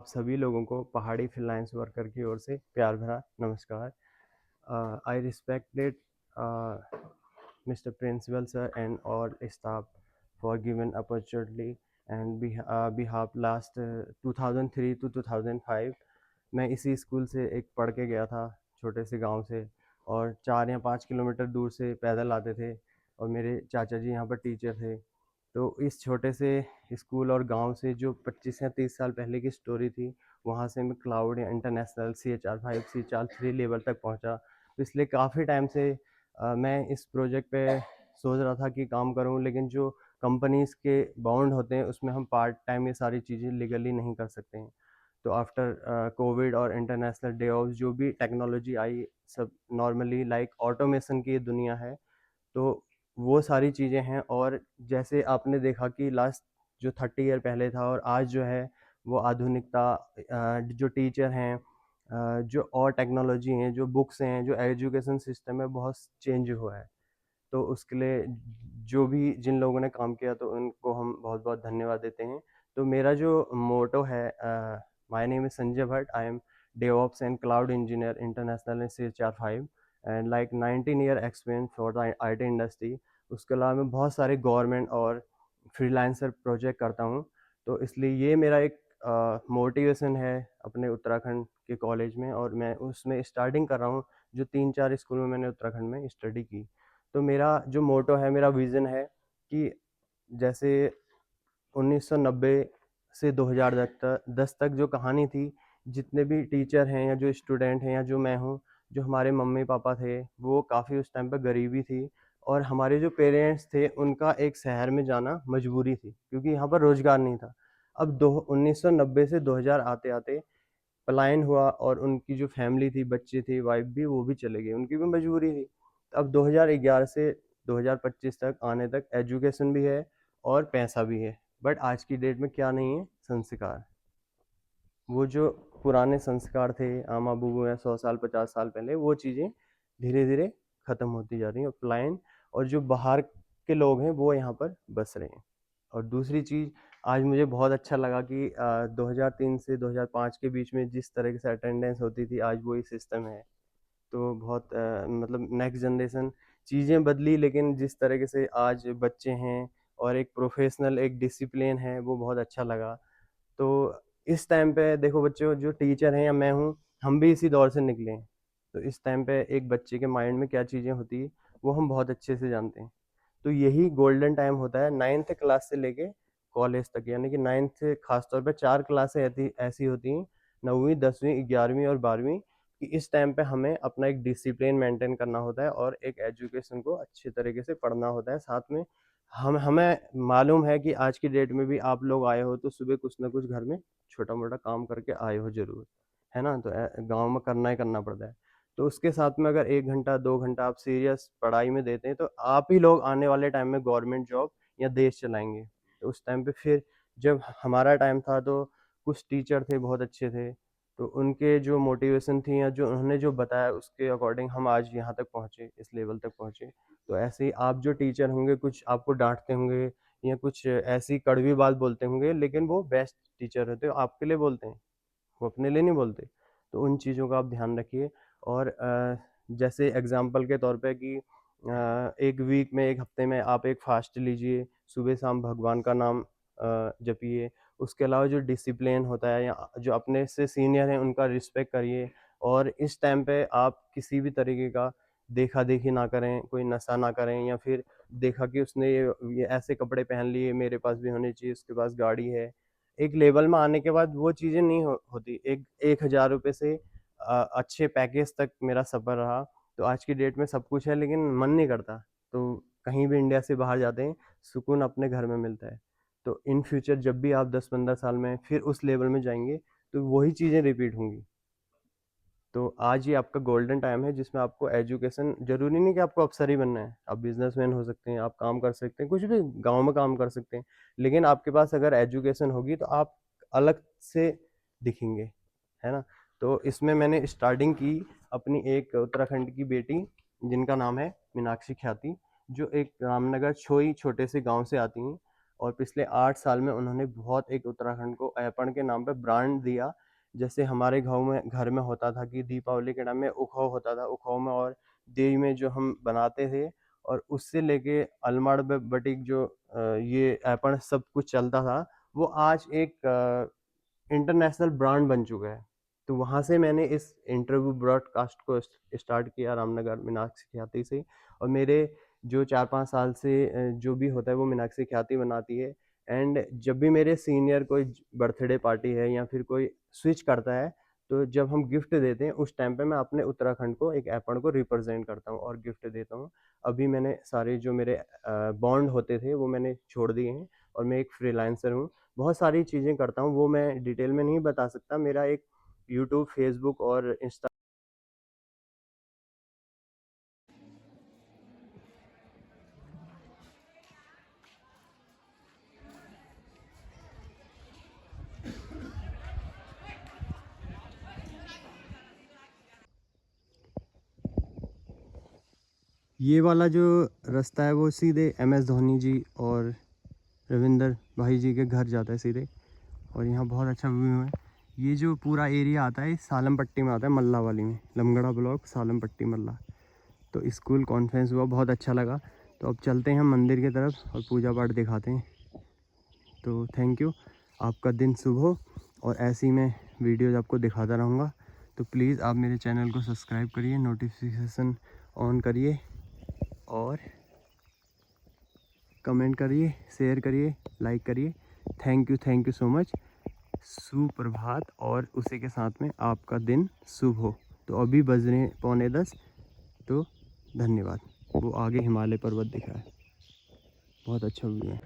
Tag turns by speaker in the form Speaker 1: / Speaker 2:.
Speaker 1: सभी लोगों को पहाड़ी फ्रीलांस वर्कर की ओर से प्यार भरा नमस्कार। आई respected Mr. Principal sir and all staff for given opportunity and behalf last 2003 to 2005 मैं इसी स्कूल से एक पढ़ के गया था, छोटे से गांव से, और 4 या 5 किलोमीटर दूर से पैदल आते थे, और मेरे चाचा जी यहाँ पर टीचर थे। तो इस छोटे से स्कूल और गांव से जो 25 या 30 साल पहले की स्टोरी थी, वहाँ से मैं क्लाउड या इंटरनेशनल CHR5 CHR3 लेवल तक पहुँचा। तो इसलिए काफ़ी टाइम से मैं इस प्रोजेक्ट पे सोच रहा था कि काम करूं, लेकिन जो कंपनीज़ के बाउंड होते हैं उसमें हम पार्ट टाइम ये सारी चीज़ें लीगली नहीं कर सकते हैं। तो आफ्टर कोविड और इंटरनेशनल डे ऑफ जो भी टेक्नोलॉजी आई, सब नॉर्मली लाइक ऑटोमेशन की दुनिया है, तो वो सारी चीज़ें हैं। और जैसे आपने देखा कि लास्ट जो 30 ईयर पहले था और आज जो है, वो आधुनिकता, जो टीचर हैं, जो और टेक्नोलॉजी हैं, जो बुक्स हैं, जो एजुकेशन सिस्टम है, बहुत चेंज हुआ है। तो उसके लिए जो भी जिन लोगों ने काम किया, तो उनको हम बहुत बहुत धन्यवाद देते हैं। तो मेरा जो मोटो है, my name is Sanjay Bhatt, I am DevOps and cloud engineer international in CHR5 and like 19 year experience for the IT industry. उसके अलावा मैं बहुत सारे गवर्नमेंट और फ्रीलांसर प्रोजेक्ट करता हूँ। तो इसलिए ये मेरा एक मोटिवेशन है अपने उत्तराखंड के कॉलेज में, और मैं उसमें स्टार्टिंग कर रहा हूँ, जो 3-4 स्कूल में मैंने उत्तराखंड में स्टडी की। तो मेरा जो मोटो है, मेरा विज़न है कि जैसे 1990 से 2010 तक जो कहानी थी, जितने भी टीचर हैं या जो स्टूडेंट हैं या जो मैं हूँ, जो हमारे मम्मी पापा थे, वो काफ़ी उस टाइम पे गरीबी थी, और हमारे जो पेरेंट्स थे उनका एक शहर में जाना मजबूरी थी, क्योंकि यहाँ पर रोज़गार नहीं था। अब दो 1990 से 2000 आते-आते पलायन हुआ, और उनकी जो फैमिली थी, बच्चे थे, वाइफ भी, वो भी चले गए, उनकी भी मजबूरी थी। अब 2011 से 2025 तक आने तक एजुकेशन भी है और पैसा भी है, बट आज की डेट में क्या नहीं है? संस्कार। वो जो पुराने संस्कार थे आमा बुबू या 100 साल 50 साल पहले, वो चीज़ें धीरे धीरे ख़त्म होती जा रही हैं, और पलायन और जो बाहर के लोग हैं वो यहाँ पर बस रहे हैं। और दूसरी चीज़, आज मुझे बहुत अच्छा लगा कि 2003 से 2005 के बीच में जिस तरह से अटेंडेंस होती थी, आज वही सिस्टम है। तो बहुत मतलब नेक्स्ट जनरेशन, चीज़ें बदली, लेकिन जिस तरीके से आज बच्चे हैं और एक प्रोफेशनल एक डिसिप्लिन है, वो बहुत अच्छा लगा। तो इस टाइम पे देखो बच्चों, जो टीचर हैं या मैं हूँ, हम भी इसी दौर से निकले हैं। तो इस टाइम पे एक बच्चे के माइंड में क्या चीज़ें होती है, वो हम बहुत अच्छे से जानते हैं। तो यही गोल्डन टाइम होता है 9th क्लास से लेके कॉलेज तक, यानी कि 9th से खासतौर पे 4 क्लासें ऐसी ऐसी होती हैं, 9वीं 10वीं 11वीं और 12वीं, कि इस टाइम पे हमें अपना एक डिसिप्लिन मेंटेन करना होता है और एक एजुकेशन को अच्छे तरीके से पढ़ना होता है। साथ में हमें मालूम है कि आज की डेट में भी आप लोग आए हो, तो सुबह कुछ ना कुछ घर में छोटा मोटा काम करके आए हो जरूर, है ना? तो गांव में करना ही करना पड़ता है। तो उसके साथ में अगर 1 घंटा 2 घंटा आप सीरियस पढ़ाई में देते हैं, तो आप ही लोग आने वाले टाइम में गवर्नमेंट जॉब या देश चलाएंगे। तो उस टाइम पे फिर जब हमारा टाइम था, तो कुछ टीचर थे बहुत अच्छे थे, तो उनके जो मोटिवेशन थी या जो उन्होंने जो बताया, उसके अकॉर्डिंग हम आज यहाँ तक पहुँचे, इस लेवल तक पहुँचे। तो ऐसे ही आप जो टीचर होंगे, कुछ आपको डांटते होंगे या कुछ ऐसी कड़वी बात बोलते होंगे, लेकिन वो बेस्ट टीचर होते हैं, आपके लिए बोलते हैं, वो अपने लिए नहीं बोलते। तो उन चीज़ों का आप ध्यान रखिए। और जैसे एग्जांपल के तौर पे कि एक वीक में, एक हफ्ते में आप एक फास्ट लीजिए, सुबह शाम भगवान का नाम जपिए, उसके अलावा जो डिसिप्लिन होता है या जो अपने से सीनियर हैं उनका रिस्पेक्ट करिए। और इस टाइम पे आप किसी भी तरीके का देखा देखी ना करें, कोई नशा ना करें, या फिर देखा कि उसने ये ऐसे कपड़े पहन लिए, मेरे पास भी होने चाहिए, उसके पास गाड़ी है। एक लेवल में आने के बाद वो चीज़ें नहीं होती। 1,000 रुपये से अच्छे पैकेज तक मेरा सफ़र रहा। तो आज की डेट में सब कुछ है लेकिन मन नहीं करता। तो कहीं भी इंडिया से बाहर जाते हैं, सुकून अपने घर में मिलता है। तो इन फ्यूचर जब भी आप 10-15 साल में फिर उस लेवल में जाएंगे तो वही चीज़ें रिपीट होंगी। तो आज ये आपका गोल्डन टाइम है जिसमें आपको एजुकेशन, ज़रूरी नहीं कि आपको अफ़सर ही बनना है, आप बिज़नेसमैन हो सकते हैं, आप काम कर सकते हैं, कुछ भी गाँव में काम कर सकते हैं। लेकिन आपके पास अगर एजुकेशन होगी तो आप अलग से दिखेंगे, है ना? तो इसमें मैंने स्टार्टिंग की अपनी एक उत्तराखंड की बेटी जिनका नाम है मीनाक्षी ख्याति, जो एक रामनगर छोई छोटे से गाँव से आती हैं। और पिछले 8 साल में उन्होंने बहुत एक उत्तराखंड को ऐपन के नाम पे ब्रांड दिया। जैसे हमारे गाँव में घर में होता था कि दीपावली के टाइम में उखाव होता था, उखाव में और देवी में जो हम बनाते थे, और उससे लेके अलमाड़ बटिक जो ये ऐपण सब कुछ चलता था, वो आज एक इंटरनेशनल ब्रांड बन चुका है। तो वहाँ से मैंने इस इंटरव्यू ब्रॉडकास्ट को स्टार्ट किया रामनगर मीनाक्षी ख्याति से। और मेरे जो 4-5 साल से जो भी होता है वो मीनाक्षी ख्याति बनाती है। एंड जब भी मेरे सीनियर कोई बर्थडे पार्टी है या फिर कोई स्विच करता है, तो जब हम गिफ्ट देते हैं उस टाइम पे मैं अपने उत्तराखंड को, एक ऐपण को रिप्रेजेंट करता हूँ और गिफ्ट देता हूँ। अभी मैंने सारे जो मेरे बॉन्ड होते थे वो मैंने छोड़ दिए हैं और मैं एक फ्रीलांसर हूँ। बहुत सारी चीज़ें करता हूँ, वो मैं डिटेल में नहीं बता सकता। मेरा एक यूट्यूब, फेसबुक और इंस्टा। ये वाला जो रास्ता है वो सीधे MS धोनी जी और रविंदर भाई जी के घर जाता है सीधे। और यहाँ बहुत अच्छा व्यू है। ये जो पूरा एरिया आता है सालम पट्टी में आता है, मल्ला वाली में, लमगड़ा ब्लॉक, सालम पट्टी, मल्ला। तो स्कूल कॉन्फ्रेंस हुआ, बहुत अच्छा लगा। तो अब चलते हैं हम मंदिर की तरफ और पूजा पाठ दिखाते हैं। तो थैंक यू, आपका दिन शुभ हो। और ऐसी मैं वीडियोज़ आपको दिखाता रहूँगा। तो प्लीज़ आप मेरे चैनल को सब्सक्राइब करिए, नोटिफिकेशन ऑन करिए और कमेंट करिए, शेयर करिए, लाइक करिए। Thank you so much. सुप्रभात, और उसी के साथ में आपका दिन शुभ हो। तो अभी बज रहे हैं 9:45। तो धन्यवाद। वो आगे हिमालय पर्वत दिख रहा है, बहुत अच्छा व्यू है।